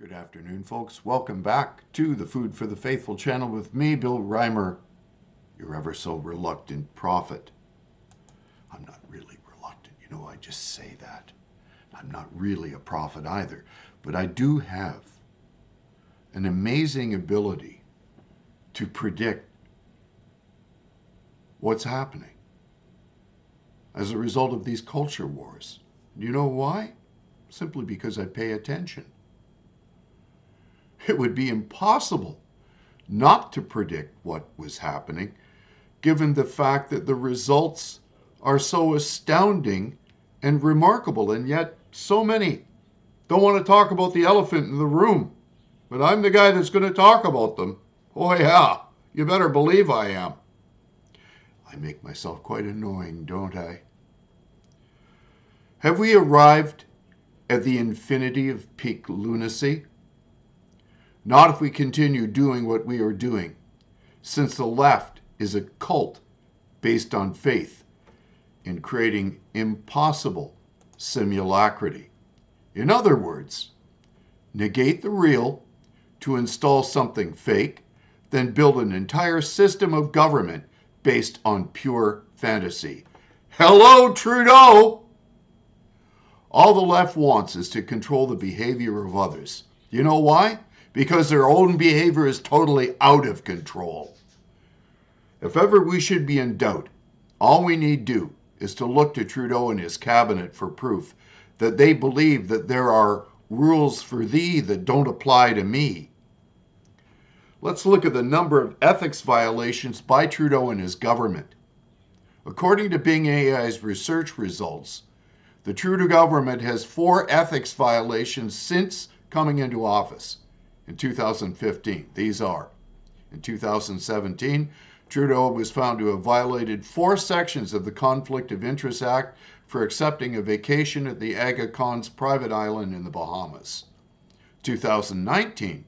Good afternoon, folks. Welcome back to the Food for the Faithful channel with me, Bill Reimer, your ever so reluctant prophet. I'm not really reluctant. I just say that. I'm not really a prophet either. But I do have an amazing ability to predict what's happening as a result of these culture wars. You know why? Simply because I pay attention. It would be impossible not to predict what was happening, given the fact that the results are so astounding and remarkable, and yet so many don't want to talk about the elephant in the room. But I'm the guy that's going to talk about them. Oh yeah, you better believe I am. I make myself quite annoying, don't I? Have we arrived at the infinity of peak lunacy? Not if we continue doing what we are doing, since the left is a cult based on faith in creating impossible simulacrity. In other words, negate the real to install something fake, then build an entire system of government based on pure fantasy. Hello, Trudeau! All the left wants is to control the behavior of others. You know why? Because their own behavior is totally out of control. If ever we should be in doubt, all we need do is to look to Trudeau and his cabinet for proof that they believe that there are rules for thee that don't apply to me. Let's look at the number of ethics violations by Trudeau and his government. According to Bing AI's research results, the Trudeau government has 4 ethics violations since coming into office. In 2015, these are: in 2017, Trudeau was found to have violated 4 sections of the Conflict of Interest Act for accepting a vacation at the Aga Khan's private island in the Bahamas. 2019,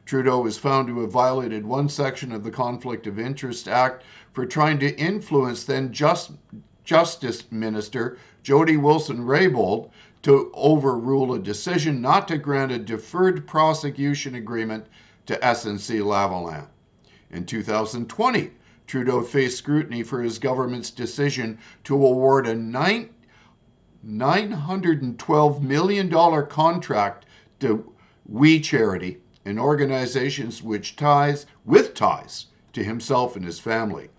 Trudeau was found to have violated 1 section of the Conflict of Interest Act for trying to influence then Justice Minister Jody Wilson-Raybould to overrule a decision not to grant a deferred prosecution agreement to SNC-Lavalin. In 2020, Trudeau faced scrutiny for his government's decision to award a $912 million contract to We Charity, an organization with ties to himself and his family.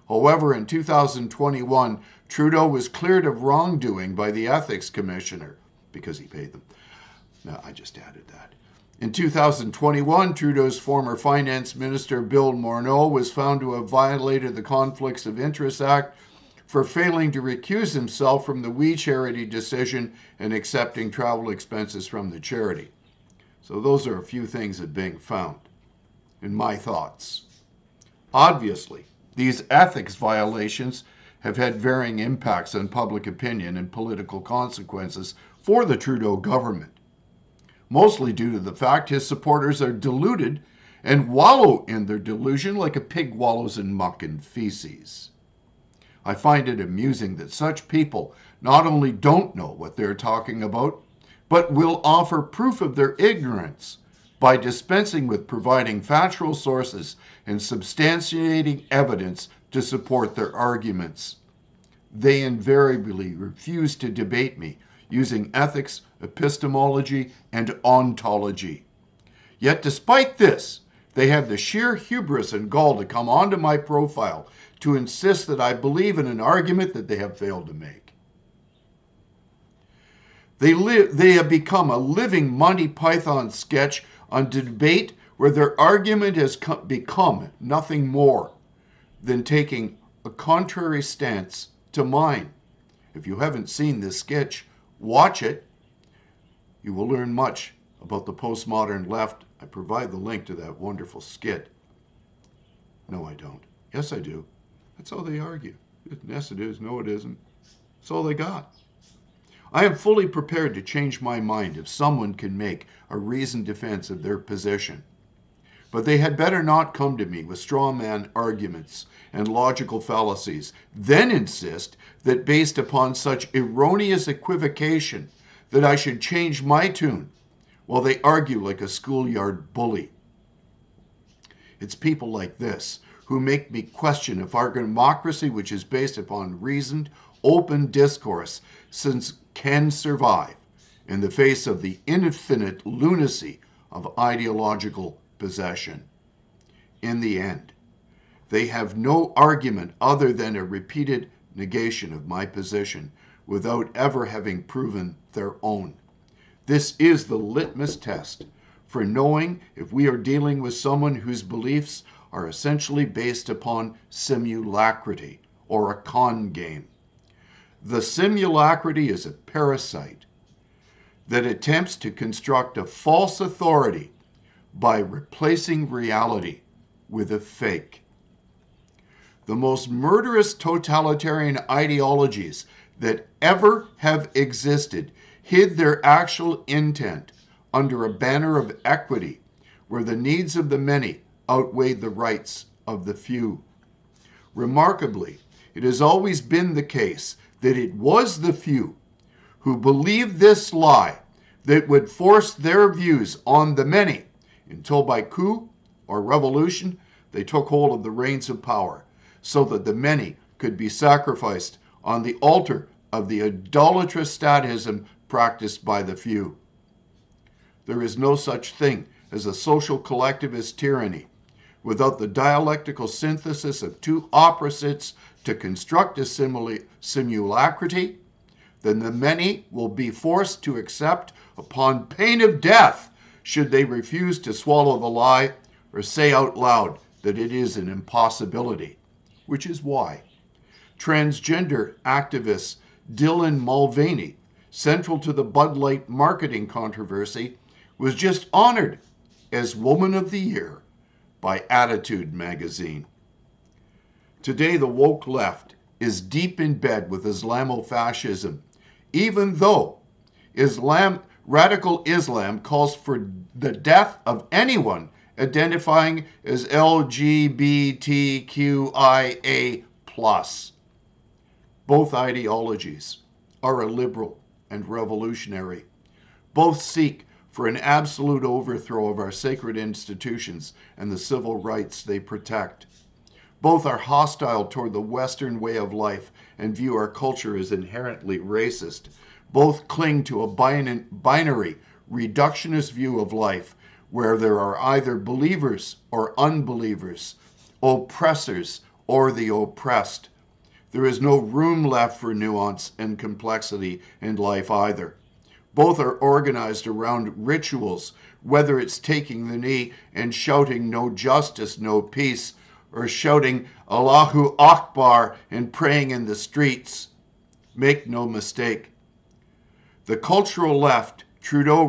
However, in 2021, Trudeau was cleared of wrongdoing by the Ethics Commissioner because he paid them. No, I just added that. In 2021, Trudeau's former Finance Minister Bill Morneau was found to have violated the Conflicts of Interest Act for failing to recuse himself from the We Charity decision and accepting travel expenses from the charity. So those are a few things that are being found in my thoughts. Obviously, these ethics violations have had varying impacts on public opinion and political consequences for the Trudeau government, mostly due to the fact his supporters are deluded and wallow in their delusion like a pig wallows in muck and feces. I find it amusing that such people not only don't know what they're talking about, but will offer proof of their ignorance by dispensing with providing factual sources and substantiating evidence to support their arguments. They invariably refuse to debate me using ethics, epistemology, and ontology. Yet despite this, they have the sheer hubris and gall to come onto my profile to insist that I believe in an argument that they have failed to make. They have become a living Monty Python sketch on debate where their argument has become nothing more than taking a contrary stance to mine. If you haven't seen this sketch, watch it. You will learn much about the postmodern left. I provide the link to that wonderful skit. No, I don't. Yes, I do. That's how they argue. Yes, it is. No, it isn't. That's all they got. I am fully prepared to change my mind if someone can make a reasoned defense of their position. But they had better not come to me with straw man arguments and logical fallacies, then insist that based upon such erroneous equivocation that I should change my tune while they argue like a schoolyard bully. It's people like this who make me question if our democracy, which is based upon reasoned, open discourse, can survive in the face of the infinite lunacy of ideological possession. In the end, they have no argument other than a repeated negation of my position without ever having proven their own. This is the litmus test for knowing if we are dealing with someone whose beliefs are essentially based upon simulacrity or a con game. The simulacrity is a parasite that attempts to construct a false authority by replacing reality with a fake. The most murderous totalitarian ideologies that ever have existed hid their actual intent under a banner of equity where the needs of the many outweighed the rights of the few. Remarkably, it has always been the case that it was the few who believed this lie that would force their views on the many until by coup or revolution they took hold of the reins of power so that the many could be sacrificed on the altar of the idolatrous statism practiced by the few. There is no such thing as a social collectivist tyranny without the dialectical synthesis of two opposites to construct a simulacrity. Then the many will be forced to accept upon pain of death should they refuse to swallow the lie or say out loud that it is an impossibility, which is why transgender activist Dylan Mulvaney, central to the Bud Light marketing controversy, was just honored as Woman of the Year by Attitude magazine. Today, the woke left is deep in bed with Islamo-fascism, even though radical Islam calls for the death of anyone identifying as LGBTQIA+. Both ideologies are illiberal and revolutionary. Both seek for an absolute overthrow of our sacred institutions and the civil rights they protect. Both are hostile toward the Western way of life and view our culture as inherently racist. Both cling to a binary, reductionist view of life where there are either believers or unbelievers, oppressors or the oppressed. There is no room left for nuance and complexity in life either. Both are organized around rituals, whether it's taking the knee and shouting "no justice, no peace," or shouting "Allahu Akbar" and praying in the streets. Make no mistake, the cultural left Trudeau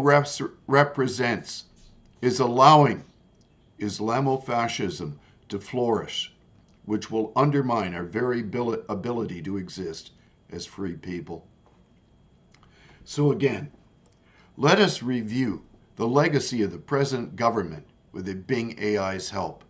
represents is allowing Islamo-fascism to flourish, which will undermine our very ability to exist as free people. So again, let us review the legacy of the present government with the Bing AI's help.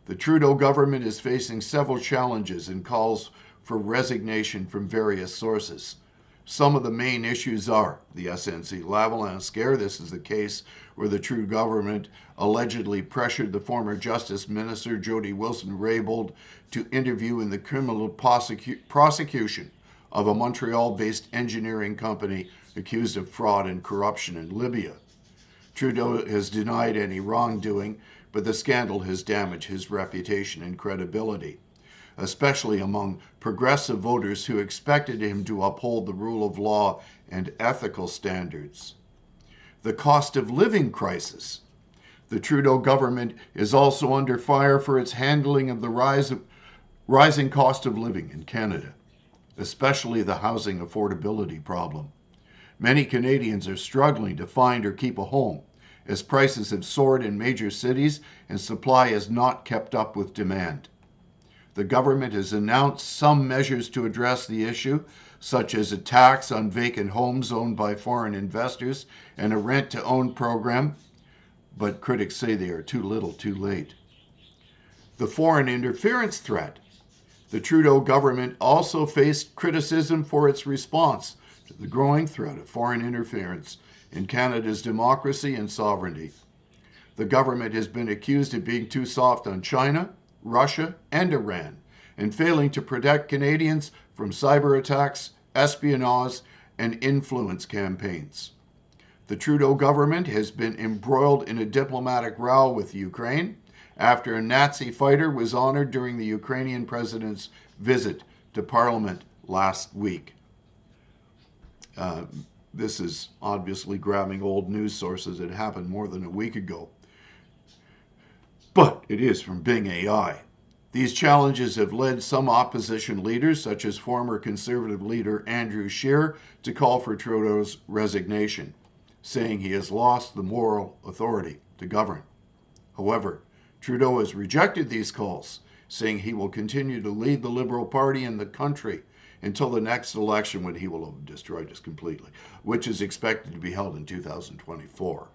The Trudeau government is facing several challenges and calls for resignation from various sources. Some of the main issues are the SNC-Lavalin scare. This is the case where the Trudeau government allegedly pressured the former Justice Minister Jody Wilson-Raybould to interview in the criminal prosecution of a Montreal-based engineering company accused of fraud and corruption in Libya. Trudeau has denied any wrongdoing, but the scandal has damaged his reputation and credibility, especially among progressive voters who expected him to uphold the rule of law and ethical standards. The cost of living crisis. The Trudeau government is also under fire for its handling of the rising cost of living in Canada, especially the housing affordability problem. Many Canadians are struggling to find or keep a home, as prices have soared in major cities and supply has not kept up with demand. The government has announced some measures to address the issue, such as a tax on vacant homes owned by foreign investors and a rent-to-own program, but critics say they are too little too late. The foreign interference threat. The Trudeau government also faced criticism for its response to the growing threat of foreign interference in Canada's democracy and sovereignty. The government has been accused of being too soft on China, Russia, and Iran, and failing to protect Canadians from cyber attacks, espionage, and influence campaigns. The Trudeau government has been embroiled in a diplomatic row with Ukraine after a Nazi fighter was honored during the Ukrainian president's visit to Parliament last week. This is obviously grabbing old news sources. It happened more than a week ago. But it is from Bing AI. These challenges have led some opposition leaders, such as former Conservative leader Andrew Scheer, to call for Trudeau's resignation, saying he has lost the moral authority to govern. However, Trudeau has rejected these calls, saying he will continue to lead the Liberal Party in the country until the next election, when he will have destroyed us completely, which is expected to be held in 2024.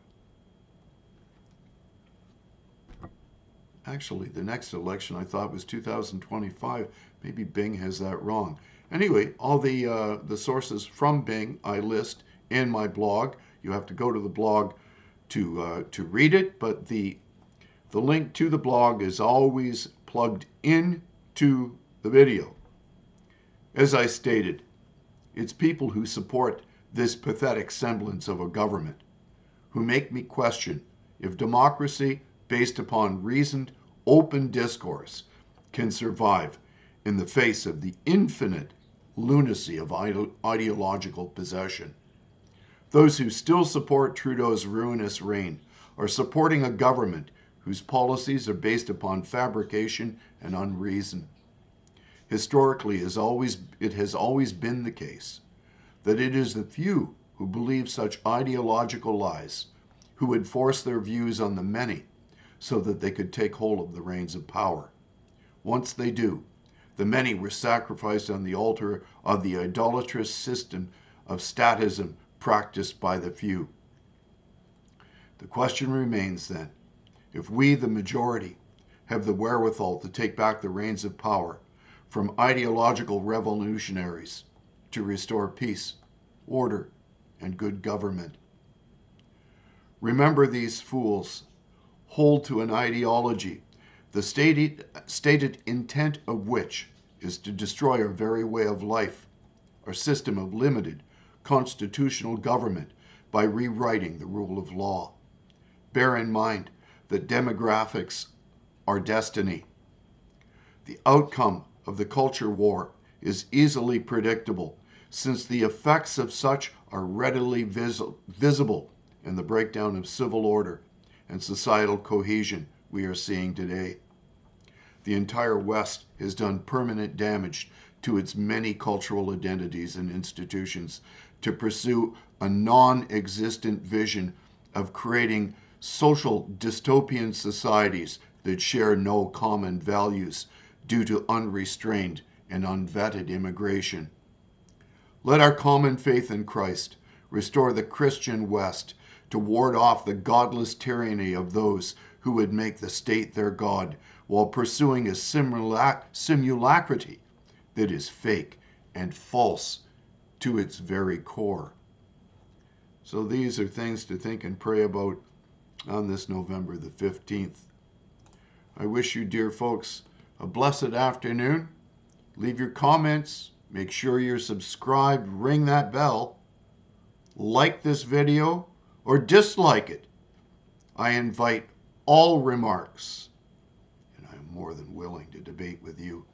Actually, the next election I thought was 2025. Maybe Bing has that wrong. Anyway, all the sources from Bing I list in my blog. You have to go to the blog to read it, but the link to the blog is always plugged into the video. As I stated, it's people who support this pathetic semblance of a government who make me question if democracy based upon reasoned, open discourse can survive in the face of the infinite lunacy of ideological possession. Those who still support Trudeau's ruinous reign are supporting a government whose policies are based upon fabrication and unreason. Historically, it has always been the case that it is the few who believe such ideological lies who would force their views on the many so that they could take hold of the reins of power. Once they do, the many were sacrificed on the altar of the idolatrous system of statism practiced by the few. The question remains then, if we, the majority, have the wherewithal to take back the reins of power from ideological revolutionaries to restore peace, order, and good government. Remember, these fools hold to an ideology, the stated intent of which is to destroy our very way of life, our system of limited constitutional government, by rewriting the rule of law. Bear in mind that demographics are destiny. The outcome of the culture war is easily predictable, since the effects of such are readily visible in the breakdown of civil order and societal cohesion we are seeing today. The entire West has done permanent damage to its many cultural identities and institutions to pursue a non-existent vision of creating social dystopian societies that share no common values due to unrestrained and unvetted immigration. Let our common faith in Christ restore the Christian West to ward off the godless tyranny of those who would make the state their God while pursuing a simulacrity that is fake and false to its very core. So these are things to think and pray about on this November the 15th. I wish you, dear folks, a blessed afternoon. Leave your comments. Make sure you're subscribed. Ring that bell. Like this video or dislike it. I invite all remarks, and I am more than willing to debate with you.